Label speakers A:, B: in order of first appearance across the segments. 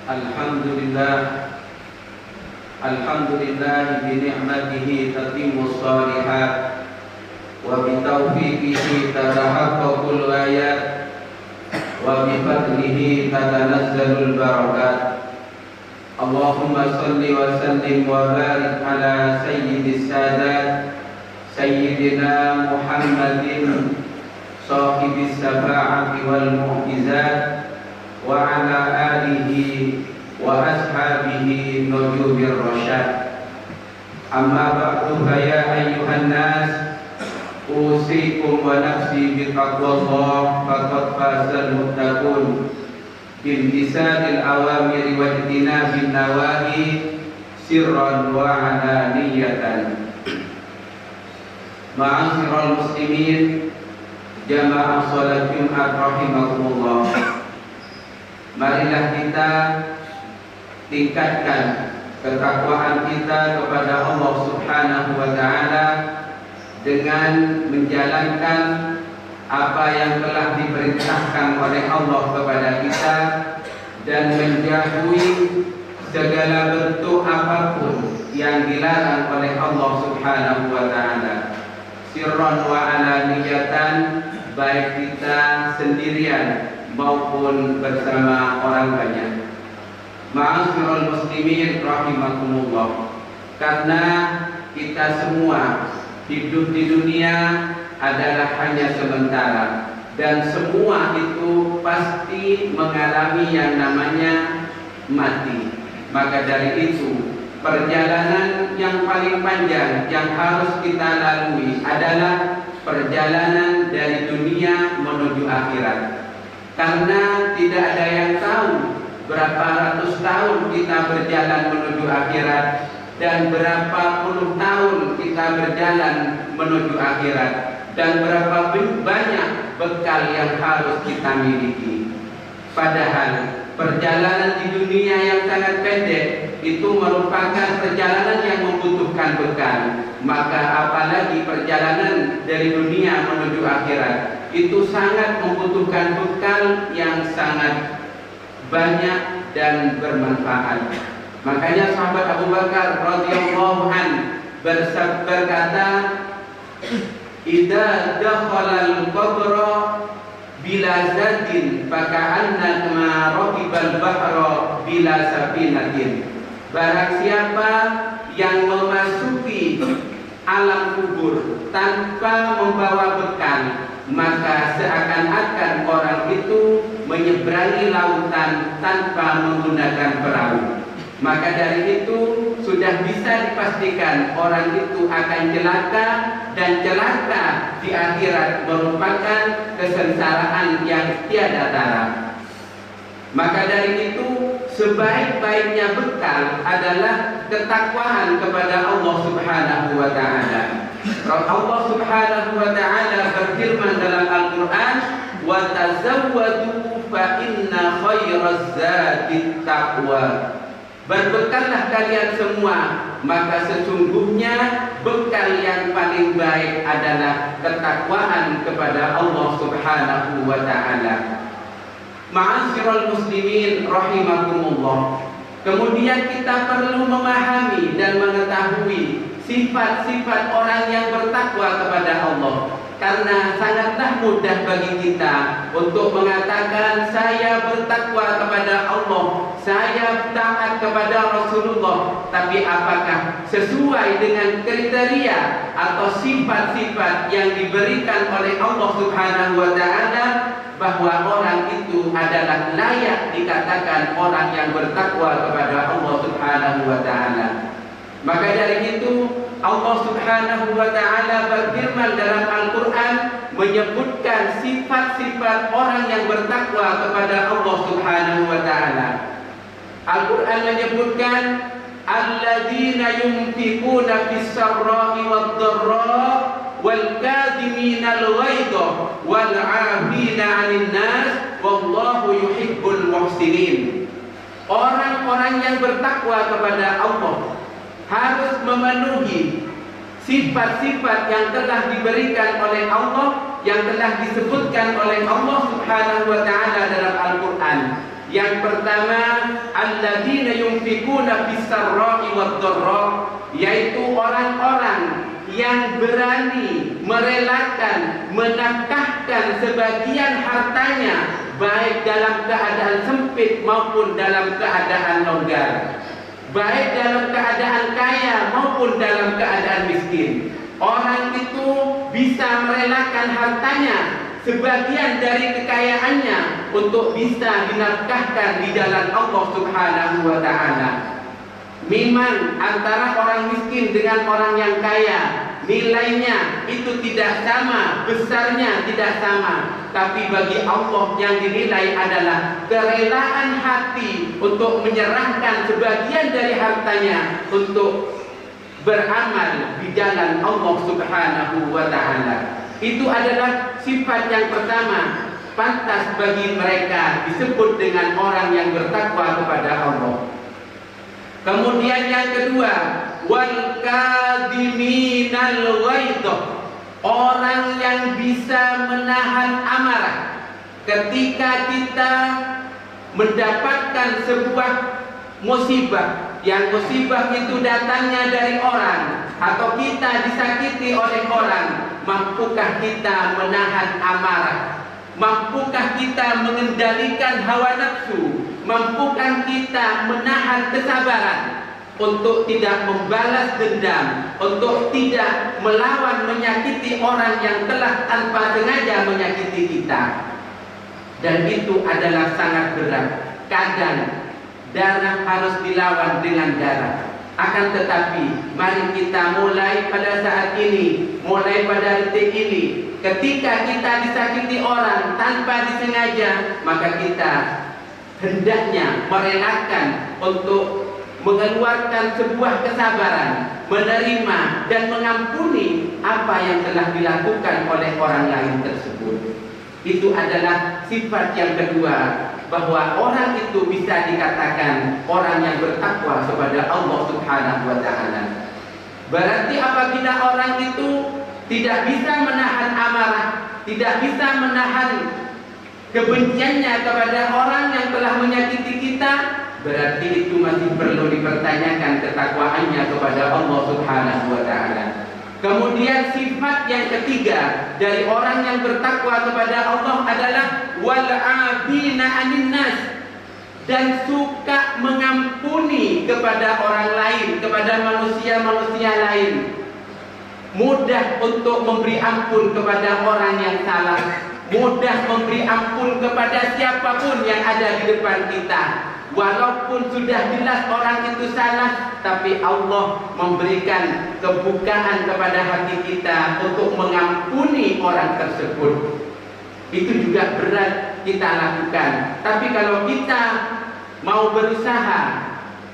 A: Alhamdulillah, Alhamdulillah bi ni'matihi tatimmus shalihat wa bi taufiqihi tatahaqqaqul ayat wa bi fadlihi tatanazzalul barakat. Allahumma salli wa sallim wa barik ala sayyidis sadat sayyidina Muhammadin sahibis syafa'ati wal mu'jizat wa ala alihi wa ashabihi nujubir rasyad. Amma ba'du, ya ayyuhan nas, usikum wa nafsi bi taqwallah, faqad fazal muttaqun bimtisalil awamiri wa ijtinabin nawahi sirran wa alaniyatan. Ma'asyiral muslimin, jamaah salat Jumat rahimakumullah. Marilah kita tingkatkan ketakwaan kita kepada Allah Subhanahu wa Ta'ala dengan menjalankan apa yang telah diperintahkan oleh Allah kepada kita dan menjauhi segala bentuk apapun yang dilarang oleh Allah Subhanahu wa Ta'ala, sirran wa alaniyatan, baik kita sendirian maupun bersama orang banyak. Ma'asyiral muslimin rahimakumullah. Karena kita semua hidup di dunia adalah hanya sementara, dan semua itu pasti mengalami yang namanya mati. Maka dari itu, perjalanan yang paling panjang yang harus kita lalui adalah perjalanan dari dunia menuju akhirat. Karena tidak ada yang tahu berapa ratus tahun kita berjalan menuju akhirat dan berapa puluh tahun kita berjalan menuju akhirat dan berapa banyak bekal yang harus kita miliki. Padahal perjalanan di dunia yang sangat pendek itu merupakan perjalanan yang membutuhkan bekal. Maka apalagi perjalanan dari dunia menuju akhirat itu sangat membutuhkan bekal yang sangat banyak dan bermanfaat. Makanya sahabat Abu Bakar radhiyallahu an berkata, "Idza dakhala al-qabra bila zadin faka'anna ma raqibal bahra bila safinatin." Barang siapa yang memasuki alam kubur tanpa membawa bekal, maka seakan-akan orang itu menyeberangi lautan tanpa menggunakan perahu. Maka dari itu sudah bisa dipastikan orang itu akan celaka, dan celaka di akhirat merupakan kesengsaraan yang tiada tara. Maka dari itu sebaik-baiknya bekal adalah ketakwaan kepada Allah Subhanahu wa Ta'ala. Allah Subhanahu wa Ta'ala berfirman dalam Al-Quran, "Wa tazawwadu fa inna khairaz zadi taqwa." Berbekallah kalian semua, maka sesungguhnya bekal yang paling baik adalah ketakwaan kepada Allah Subhanahu wa Ta'ala. Ma'asyiral muslimin rahimakumullah. Kemudian kita perlu memahami dan mengetahui sifat-sifat orang yang bertakwa kepada Allah. Karena sangatlah mudah bagi kita untuk mengatakan saya bertakwa kepada Allah, saya taat kepada Rasulullah. Tapi apakah sesuai dengan kriteria atau sifat-sifat yang diberikan oleh Allah Subhanahu wa Ta'ala bahwa orang itu adalah layak dikatakan orang yang bertakwa kepada Allah Subhanahu wa Ta'ala? Maka dari itu Allah Subhanahu wa Ta'ala berfirman dalam Al-Quran menyebutkan sifat-sifat orang yang bertakwa kepada Allah Subhanahu wa Ta'ala. Al-Quran menyebutkan alladzina yunfiquna fis-sarra'i wad-dharra wal kadhiminal ghaidha wal 'afina 'anil nas wallahu yuhibbul muhsinin. Orang-orang yang bertakwa kepada Allah harus memenuhi sifat-sifat yang telah diberikan oleh Allah, yang telah disebutkan oleh Allah Subhanahu wa Ta'ala dalam Al-Quran. Yang pertama alladzina yunfikuna fis-sarra'i wad-dharra, yaitu orang-orang yang berani merelakan, menafkahkan sebagian hartanya baik dalam keadaan sempit maupun dalam keadaan longgar, baik dalam keadaan kaya maupun dalam keadaan miskin. Orang itu bisa merelakan hartanya, sebagian dari kekayaannya, untuk bisa dinafkahkan di jalan Allah Subhanahu wa ta'ala. Memang antara orang miskin dengan orang yang kaya nilainya itu tidak sama, besarnya tidak sama. Tapi bagi Allah yang dinilai adalah kerelaan hati untuk menyerahkan sebagian dari hartanya untuk beramal di jalan Allah Subhanahu wa ta'ala. Itu adalah sifat yang pertama, pantas bagi mereka disebut dengan orang yang bertakwa kepada Allah. Kemudian yang kedua, wal kadhiminal ghaidh, orang yang bisa menahan amarah ketika kita mendapatkan sebuah musibah, yang musibah itu datangnya dari orang atau kita disakiti oleh orang. Mampukah kita menahan amarah? Mampukah kita mengendalikan hawa nafsu? Mampukah kita menahan kesabaran untuk tidak membalas dendam, untuk tidak melawan menyakiti orang yang telah tanpa sengaja menyakiti kita? Dan itu adalah sangat berat. Kadang darah harus dilawan dengan darah. Akan tetapi mari kita mulai pada saat ini, mulai pada detik ini, ketika kita disakiti orang tanpa disengaja, maka kita hendaknya merelakan untuk mengeluarkan sebuah kesabaran, menerima dan mengampuni apa yang telah dilakukan oleh orang lain tersebut. Itu adalah sifat yang kedua, bahwa orang itu bisa dikatakan orang yang bertakwa kepada Allah Subhanahu wa ta'ala. Berarti apabila orang itu tidak bisa menahan amarah, tidak bisa menahan kebenciannya kepada orang yang telah menyakiti kita, berarti itu masih perlu dipertanyakan ketakwaannya kepada Allah Subhanahu wa ta'ala. Kemudian sifat yang ketiga dari orang yang bertakwa kepada Allah adalah wal 'afina 'anil nas, dan suka mengampuni kepada orang lain, kepada manusia-manusia lain. Mudah untuk memberi ampun kepada orang yang salah, mudah memberi ampun kepada siapapun yang ada di depan kita. Walaupun sudah jelas orang itu salah, tapi Allah memberikan kebukaan kepada hati kita untuk mengampuni orang tersebut. Itu juga berat kita lakukan. Tapi kalau kita mau berusaha,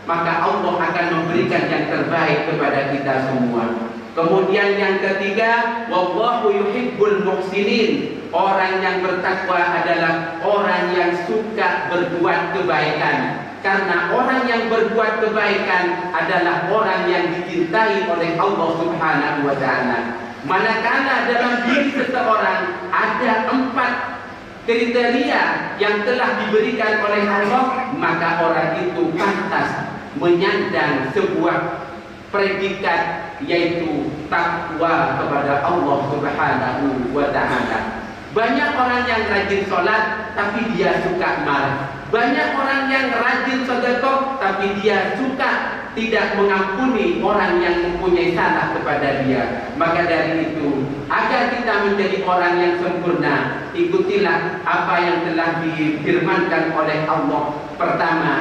A: maka Allah akan memberikan yang terbaik kepada kita semua. Kemudian yang ketiga, wallahu yuhibbul muhsinin. Orang yang bertakwa adalah orang yang suka berbuat kebaikan. Karena orang yang berbuat kebaikan adalah orang yang dicintai oleh Allah Subhanahu wa ta'ala. Manakala dalam diri seseorang ada 4 kriteria yang telah diberikan oleh Allah, maka orang itu pantas menyandang sebuah predikat, yaitu takwa kepada Allah Subhanahu wa ta'ala. Banyak orang yang rajin sholat tapi dia suka marah. Banyak orang yang rajin sedekah tapi dia suka tidak mengampuni orang yang mempunyai salah kepada dia. Maka dari itu, agar kita menjadi orang yang sempurna, ikutilah apa yang telah difirmankan oleh Allah. Pertama,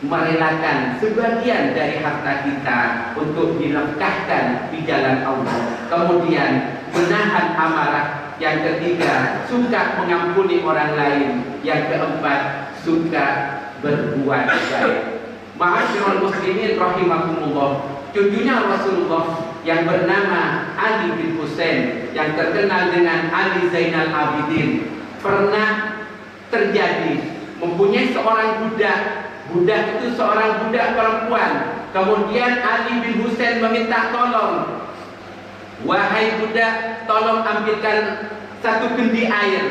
A: merelakan sebagian dari harta kita untuk dinafkahkan di jalan Allah. Kemudian menahan amarah. Yang ketiga, suka mengampuni orang lain. Yang keempat, suka berbuat baik. Ma'asyiral muslimin rahimakumullah, cucunya Rasulullah yang bernama Ali bin Husain, yang terkenal dengan Ali Zainal Abidin, pernah terjadi mempunyai seorang budak. Budak itu seorang budak perempuan. Kemudian Ali bin Husain meminta tolong, wahai budak, tolong ambilkan 1 kendi air.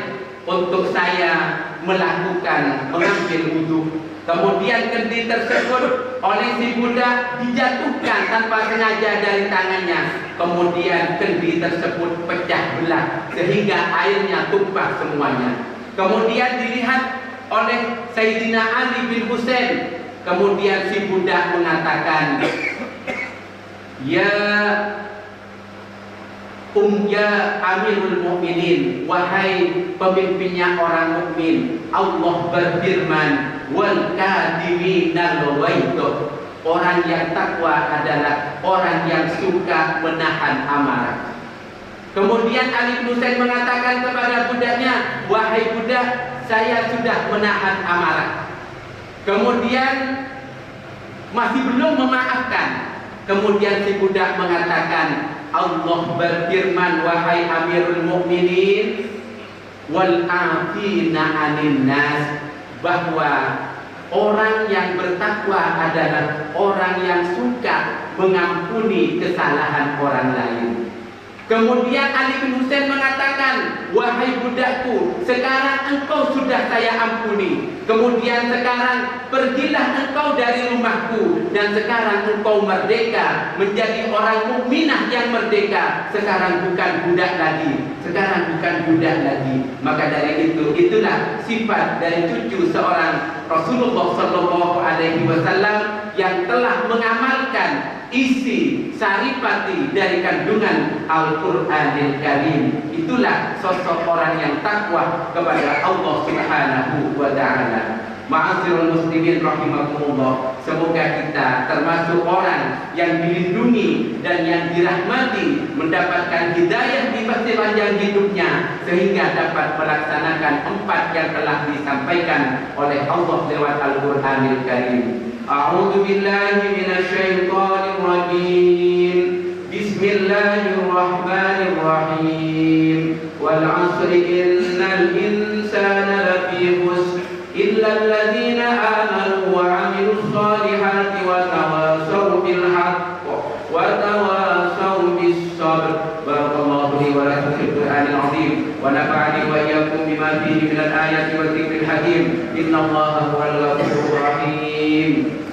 A: untuk saya mengambil wudhu. Kemudian kendi tersebut oleh si budak dijatuhkan tanpa sengaja dari tangannya. Kemudian kendi tersebut pecah belah sehingga airnya tumpah semuanya. Kemudian dilihat oleh Sayyidina Ali bin Husain. Kemudian si budak mengatakan, ya Amirul Mukminin, wahai pemimpinnya orang mukmin, Allah berfirman, wal kadiminal ghaidh. Orang yang takwa adalah orang yang suka menahan amarah. Kemudian Ali bin Husain mengatakan kepada budaknya, wahai budak, saya sudah menahan amarah. Kemudian masih belum memaafkan. Kemudian si budak mengatakan, Allah berfirman, wahai Amirul Mukminin, wal afina 'anil nas, bahwa orang yang bertakwa adalah orang yang suka mengampuni kesalahan orang lain. Kemudian Ali bin Husain mengatakan, wahai budakku, sekarang engkau sudah saya ampuni. Kemudian sekarang pergilah engkau dari rumahku, dan sekarang engkau merdeka, menjadi orang mukminah yang merdeka. Sekarang bukan budak lagi. Maka dari itu, itulah sifat dari cucu seorang Rasulullah Sallallahu Alaihi Wasallam yang telah mengamalkan isi saripati dari kandungan Al-Qur'anil Karim. Itulah sosok orang yang takwa kepada Allah Subhanahu wa ta'ala. Ma'asyiral muslimin rahimakumullah, semoga kita termasuk orang yang dilindungi dan yang dirahmati, mendapatkan hidayah di sepanjang hidupnya, sehingga dapat melaksanakan 4 yang telah disampaikan oleh Allah lewat Al-Qur'anil Karim. A'udzu billahi minasyaitonir rajim. Bismillahirrahmanirrahim. Wal 'asri innal insana lafi khusr illa alladziina aamanu wa 'amilus shaalihati wa tawassaw bil haqq wa tawassaw bis sabr. Barakallahu li wa lakum fil Qur'anil 'azim wa nafa'ani wa iyyakum bima fihi minal ayati wa dzikril hakim. Innallaha huwal ghafurur rahim.